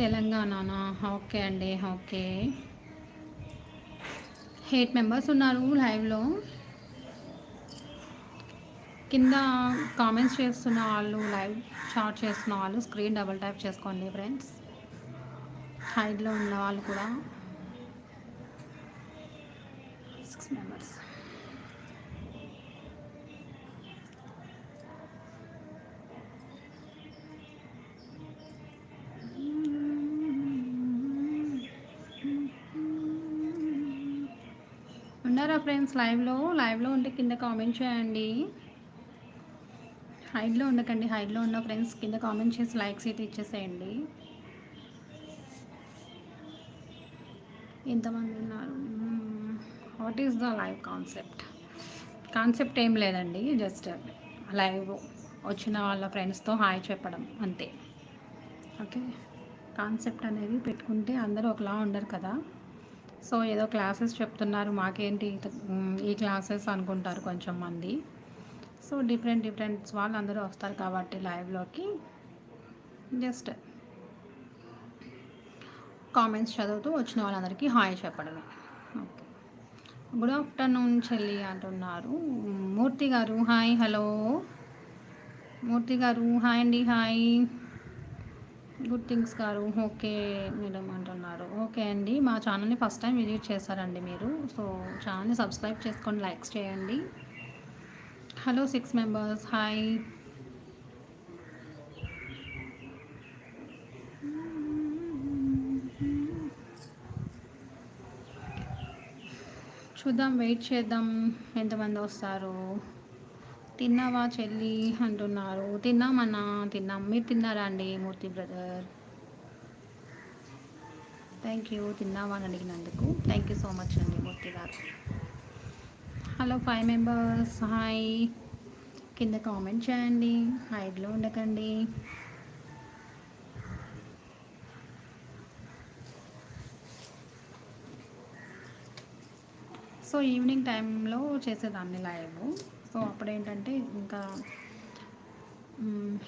తెలంగాణనా? Okay అండి. Okay. 8 members ఉన్నారు లైవ్‌లో. కింద కామెంట్స్ చేస్తున్న వాళ్ళు, లైవ్ చాట్ చేస్తున్న వాళ్ళు స్క్రీన్ డబుల్ ట్యాప్ చేసుకోండి ఫ్రెండ్స్. హైడ్‌లో ఉన్న వాళ్ళు కూడా 6 మెంబర్స్. ఉన్నారా ఫ్రెండ్స్ లైవ్‌లో? లైవ్‌లో ఉంటే కింద కామెంట్ చేయండి. హైడ్‌లో ఉండకండి. హైడ్‌లో ఉన్న ఫ్రెండ్స్ కింద కామెంట్ చేసి లైక్స్ అయితే ఇచ్చేసేయండి. ఎంతమంది ఉన్నారు? What is the live concept? Concept ఏం లేదండి, జస్ట్ లైవ్ వచ్చిన వాళ్ళ ఫ్రెండ్స్తో హాయ్ చెప్పడం అంతే. ఓకే. కాన్సెప్ట్ అనేది పెట్టుకుంటే అందరూ ఒకలా ఉండరు కదా. సో ఏదో క్లాసెస్ చెప్తున్నారు మాకేంటి ఈ క్లాసెస్ అనుకుంటారు కొంచెం మంది. సో డిఫరెంట్ వాళ్ళు అందరూ వస్తారు కాబట్టి లైవ్లోకి జస్ట్ కామెంట్స్ చదువుతూ వచ్చిన వాళ్ళందరికీ హాయ్ చెప్పడమే. ఓకే. గుడ్ ఆఫ్టర్నూన్ చెల్లి అంటున్నారు. మూర్తి గారు హాయ్. హలో మూర్తి గారు హాయ్ అండి. హాయ్. గుడ్ థింగ్స్ గారు ఓకే మేడం అంటున్నారు. ఓకే అండి, మా ఛానల్ని ఫస్ట్ టైం విజిట్ చేశారండి మీరు. సో ఛానల్ని సబ్స్క్రైబ్ చేసుకొని లైక్స్ చేయండి. Hello 6 members hi. చూద్దాం, వెయిట్ చేద్దాం ఎంతమంది వస్తారు. తిన్నావా చెల్లి అంటున్నారు. తిన్నామన్నా, తిన్నాం. మీరు తిన్నారా అండి మూర్తి బ్రదర్? Thank you. తిన్నావా అని అడిగినందుకు థ్యాంక్ యూ సో మచ్ అండి మూర్తి గారు. Hello 5 members hi. కింద కామెంట్ చేయండి, హైడ్లో ఉండకండి. సో ఈవినింగ్ టైంలో చేసేదాన్ని లైవ్. సో అప్పుడేంటంటే ఇంకా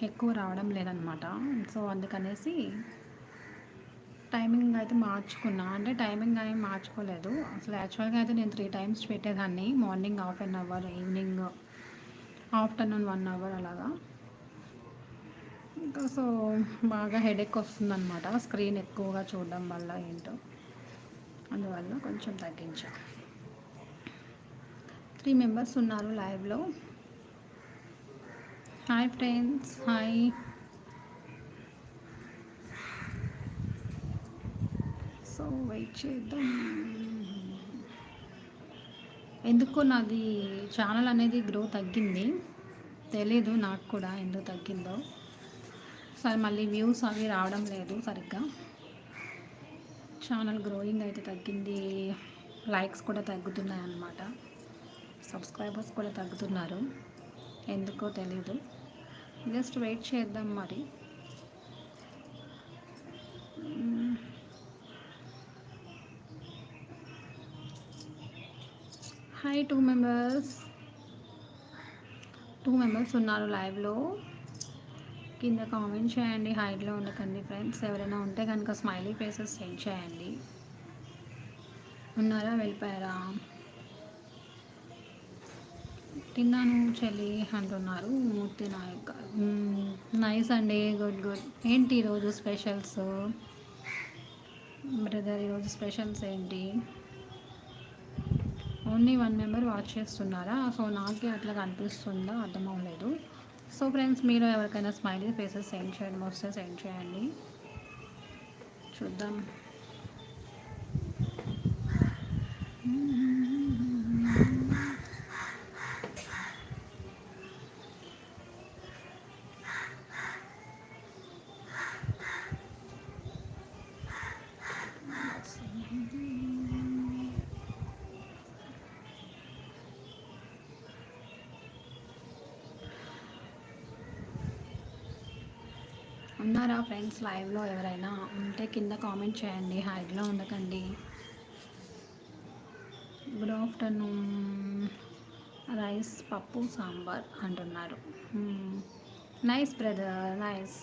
ఎక్కువ రావడం లేదనమాట. సో అందుకనేసి టైమింగ్ అయితే మార్చుకున్నా. అంటే టైమింగ్ ఏం మార్చుకోలేదు అసలు. యాక్చువల్గా అయితే నేను 3 టైమ్స్ పెట్టేదాన్ని. Morning half an hour, evening afternoon 1 hour అలాగా. ఇంకా సో బాగా హెడేక్ వస్తుందన్నమాట స్క్రీన్ ఎక్కువగా చూడడం వల్ల ఏంటో, అందువల్ల కొంచెం తగ్గించా. 3 మెంబర్స్ ఉన్నారు లైవ్లో. Hi friends hi. So wait చేద్దాం. ఎందుకో నాది ఛానల్ అనేది గ్రో తగ్గింది, తెలీదు నాకు కూడా ఎందుకు తగ్గిందో. సరే మళ్ళీ వ్యూస్ అవి రావడం లేదు సరిగ్గా. ఛానల్ గ్రోయింగ్ అయితే తగ్గింది, లైక్స్ కూడా తగ్గుతున్నాయి అన్నమాట. సబ్స్క్రైబర్స్ కూడా తగ్గుతున్నారు, ఎందుకో తెలీదు. జస్ట్ వెయిట్ చేద్దాం మరి. హాయ్ 2 మెంబర్స్ ఉన్నారు లైవ్లో. కింద కామెంట్ చేయండి, హైడ్లో ఉండకండి ఫ్రెండ్స్. ఎవరైనా ఉంటే కనుక స్మైలీ ఫేసెస్ సెండ్ చేయండి. ఉన్నారా, వెళ్ళిపోయారా? తిన్నాను చెల్లి అంటున్నారు మూర్తి నాయక్. నైస్ అండి, గుడ్ గుడ్. ఏంటి ఈరోజు స్పెషల్స్ బ్రదర్? ఈరోజు స్పెషల్స్ ఏంటి? ఓన్లీ 1 మెంబర్ వాచ్ చేస్తున్నారా? సో నాకే అట్లా కనిపిస్తుందా, అర్థం అవ్వలేదు. సో ఫ్రెండ్స్, మీరు ఎవరికైనా స్మైలీ ఫేసెస్ సెండ్ చేయడం వస్తే సెండ్ చేయండి, చూద్దాం. ఉన్నారా ఫ్రెండ్స్ లైవ్లో? ఎవరైనా ఉంటే కింద కామెంట్ చేయండి, హైడ్లో ఉండకండి. Good afternoon. రైస్ పప్పు సాంబార్ అంటున్నారు. Nice brother, nice.